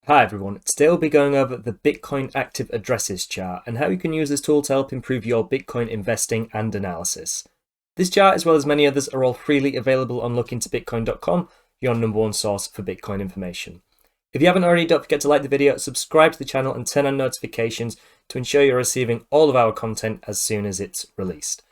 Hi everyone, today we'll be going over the Bitcoin active addresses chart and how you can use this tool to help improve your Bitcoin investing and analysis. This chart, as well as many others, are all freely available on lookintobitcoin.com, your number one source for Bitcoin information. If you haven't already, don't forget to like the video, subscribe to the channel and turn on notifications to ensure you're receiving all of our content as soon as it's released.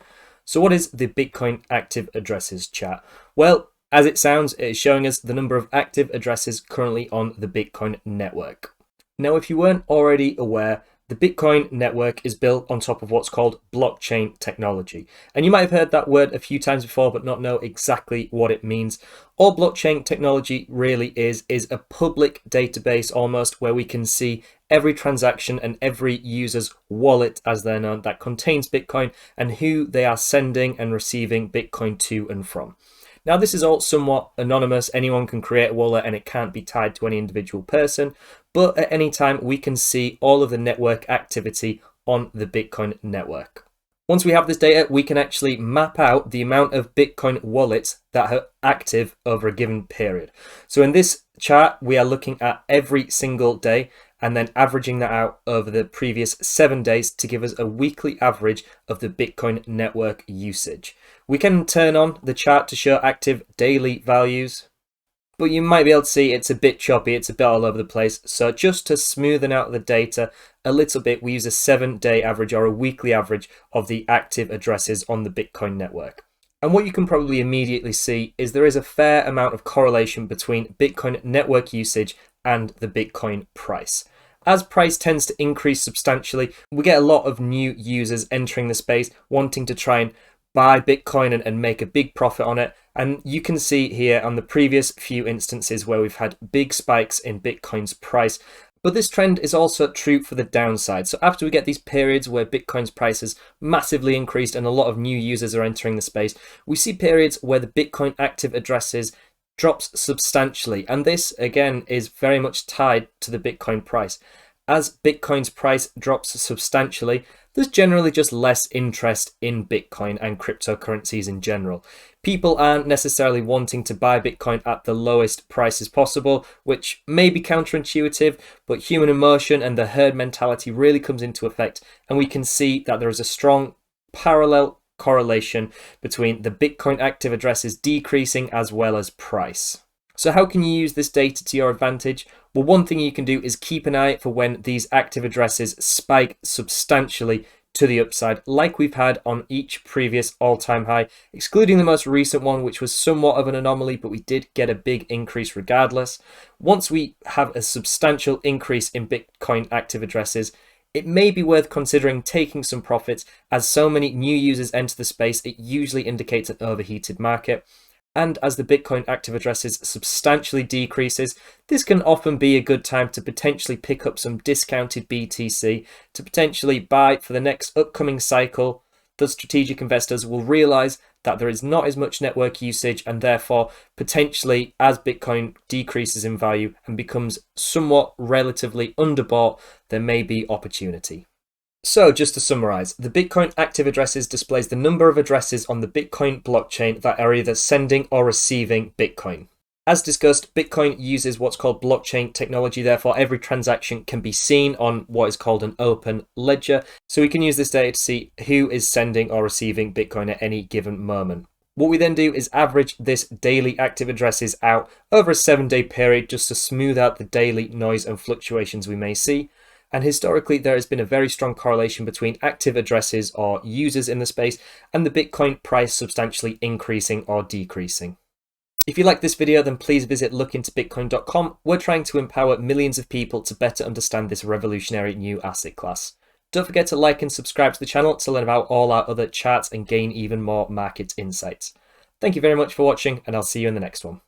So what is the Bitcoin active addresses chart? Well, as it sounds, it is showing us the number of active addresses currently on the Bitcoin network. Now, if you weren't already aware, the Bitcoin network is built on top of what's called blockchain technology. And you might have heard that word a few times before, but not know exactly what it means. All blockchain technology really is a public database almost, where we can see every transaction and every user's wallet, as they're known, that contains Bitcoin and who they are sending and receiving Bitcoin to and from. Now, this is all somewhat anonymous. Anyone can create a wallet and it can't be tied to any individual person, but at any time we can see all of the network activity on the Bitcoin network. Once we have this data, we can actually map out the amount of Bitcoin wallets that are active over a given period. So in this chart, we are looking at every single day and then averaging that out over the previous 7 days to give us a weekly average of the Bitcoin network usage. We can turn on the chart to show active daily values, but you might be able to see it's a bit choppy, it's a bit all over the place. So just to smoothen out the data a little bit, we use a 7-day average or a weekly average of the active addresses on the Bitcoin network. And what you can probably immediately see is there is a fair amount of correlation between Bitcoin network usage and the Bitcoin price. As price tends to increase substantially, we get a lot of new users entering the space wanting to try and buy Bitcoin and make a big profit on it. And you can see here on the previous few instances where we've had big spikes in Bitcoin's price. But this trend is also true for the downside. So after we get these periods where Bitcoin's price has massively increased and a lot of new users are entering the space, we see periods where the Bitcoin active addresses drops substantially. And this, again, is very much tied to the Bitcoin price. As Bitcoin's price drops substantially, there's generally just less interest in Bitcoin and cryptocurrencies in general. People aren't necessarily wanting to buy Bitcoin at the lowest prices possible, which may be counterintuitive, but human emotion and the herd mentality really comes into effect, and we can see that there is a strong parallel correlation between the Bitcoin active addresses decreasing as well as price. So how can you use this data to your advantage? Well, one thing you can do is keep an eye out for when these active addresses spike substantially to the upside, like we've had on each previous all-time high, excluding the most recent one, which was somewhat of an anomaly, but we did get a big increase regardless. Once we have a substantial increase in Bitcoin active addresses, it may be worth considering taking some profits. As so many new users enter the space, it usually indicates an overheated market. And as the Bitcoin active addresses substantially decreases, this can often be a good time to potentially pick up some discounted BTC to potentially buy for the next upcoming cycle. The strategic investors will realize that there is not as much network usage, and therefore potentially as Bitcoin decreases in value and becomes somewhat relatively underbought, there may be opportunity. So just to summarize, the Bitcoin active addresses displays the number of addresses on the Bitcoin blockchain that are either sending or receiving Bitcoin. As discussed, Bitcoin uses what's called blockchain technology, therefore every transaction can be seen on what is called an open ledger. So we can use this data to see who is sending or receiving Bitcoin at any given moment. What we then do is average this daily active addresses out over a 7-day period just to smooth out the daily noise and fluctuations we may see. And historically, there has been a very strong correlation between active addresses or users in the space and the Bitcoin price substantially increasing or decreasing. If you like this video, then please visit lookintobitcoin.com. We're trying to empower millions of people to better understand this revolutionary new asset class. Don't forget to like and subscribe to the channel to learn about all our other charts and gain even more market insights. Thank you very much for watching, and I'll see you in the next one.